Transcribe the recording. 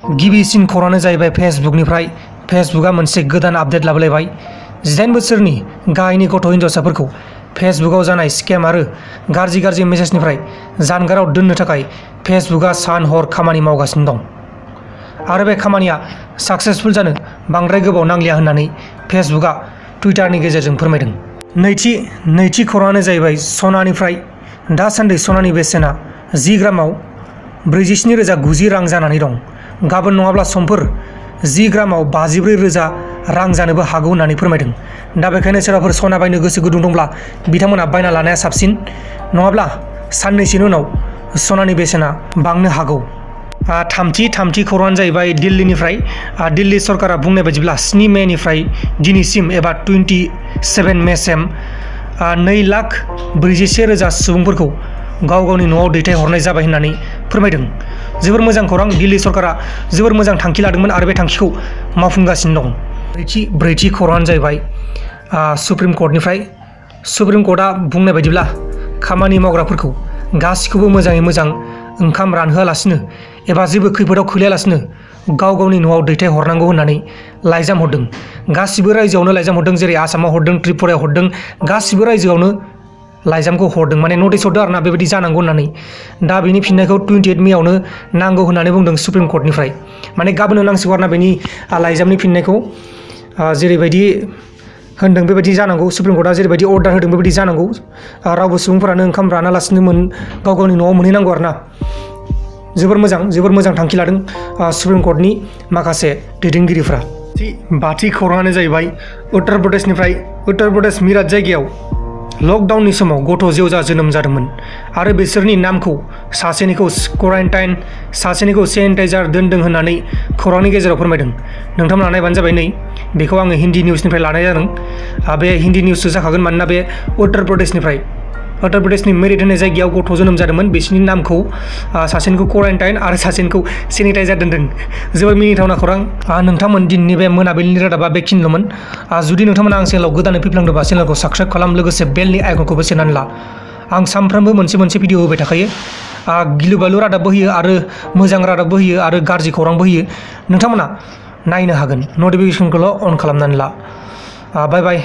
गिबिसिन खौराङानो जाहैबाय फेसबुकनिफ्राय फेसबुकआ मोनसे गोदान आपडेट लाबोलायबाय 18 बोसोरनि गाहायनि गथ' हिन्जावसाफोरखौ फेसबुकआव जानाय स्केम आरो गाज्रि मेसेजनिफ्राय जानगाराव दोननो थाखाय फेसबुकआ सान हर खामानि मावगासिनो दं आरो बे खामानिया साक्सेसफुल जानो बांद्राय गोबाव नांलिया होननानै फेसबुकआ टुइटारनि गेजेरजों फोरमायदों। नैथि खौराङानो जाहैबाय सनानिफ्राय दासान्दि सनानि बेसेना 10 ग्रामाव 47,090 रां जानानै दं। गाबोन नङाब्ला समफोर 10 ग्रामाव 54,000 रां जानोबो हागौ होननानै फोरमायदों। दा बेखायनो सोरबाफोर सना बायनो गोसो गुदुं दंब्ला बिथांमोना बायना लानाया साबसिन, नङाब्ला साननैसोनि उनाव सनानि बेसेना बांनो हागौ। थामथि खौराङानो जाहैबाय दिल्लीनिफ्राय दिल्ली सरकारा बुंनाय बायदिब्ला 7 मेनिफ्राय दिनैसिम एबा 27 मेसिम 2,41,000 सुबुंफोरखौ गावनि न'आव दैथायहरनाय जाबाय होननानै फोरमायदों। जोबोर मोजां खौरां। दिल्ली सरकारा जोबोर मोजां थांखि लादोंमोन आरो बे थांखिखौ मावफुंगासिनो दं। ब्रैथि खौराङानो जाहैबाय सुप्रिम कर्टनिफ्राय सुप्रिम कर्टआ बुंनाय बायदिब्ला खामानि मावग्राफोरखौ गासिखौबो मोजाङै मोजां ओंखाम रानहोआलासिनो एबा जेबो खैफोदाव खोलैयालासिनो गावनि न'आव दैथायहरनांगौ होननानै लाइजाम हरदों। गासिबो रायजोआवनो लाइजाम हरदों, जेरै आसामाव हरदों, त्रिपुरायाव हरदों, गासिबो रायजोआवनो लाइजामखौ हरदों, माने नटिस हरदों आरोना बेबायदि जानांगौ होननानै। दा बेनि फिननायखौ 28 मेआवनो नांगौ होननानै बुंदों सुप्रिम कर्टनिफ्राय। माने गाबोननो नांसिगौ आरोना बेनि लाइजामनि फिननायखौ। जेरैबायदि होनदों बेबायदि जानांगौ, सुप्रिम कर्टआ जेरैबायदि अर्डार होदों बेबायदि जानांगौ। रावबो सुबुंफोरानो ओंखाम रानालासिनो गावनि न'आव मोनहैनांगौ आरोना। जोबोर मोजां थांखि लादों सुप्रिम कर्टनि माखासे दैदेनगिरिफ्रा। बाथि खौराङानो जाहैबाय उत्तर प्रदेश मिराट जायगायाव लकडाउननि समाव गथ' जेवजा जोनोम जादोंमोन आरो बिसोरनि नामखौ सासेनिखौ क्वारेन्टाइन, सासेनिखौ सेनिटाइजार दोनदों होननानै खौरांनि गेजेराव फोरमायदों। नोंथांमोना नायबानो जाबाय। नै बेखौ आङो हिन्दी निउसनिफ्राय लानाय जादों। बे हिन्दी निउससो जाखागोन, मानोना बे उत्तर प्रदेशनि मेरिट होननाय जायगायाव गथ' जोनोम जादोंमोन। बिसोरनि नामखौ सासेनिखौ क्वारेन्टाइन आरो सासेनिखौ सेनिटाइजार दोनदों। जोबोर मिनिथावना खौरां। नोंथांमोन दिनैनि बे मोनाबिलिनि रादाबा बेखिनिल'मोन। जुदि नोंथांमोना आं चेनेलाव गोदानै फैफ्लांदोंबा चेनेलखौ साबस्क्राइब खालाम, लोगोसे बेलनि आइकनखौबो सेरनानै ला। आं सानफ्रोमबो मोनसे भिडिअ होबाय थाखायो। गिलु बालु रादाबबो होयो आरो मोजां रादाबबो होयो आरो गाज्रि खौरांबो होयो। नोंथांमोना नायनो हागोन, नटिफिकेसनखौल' अन खालामनानै ला। बाय बाय।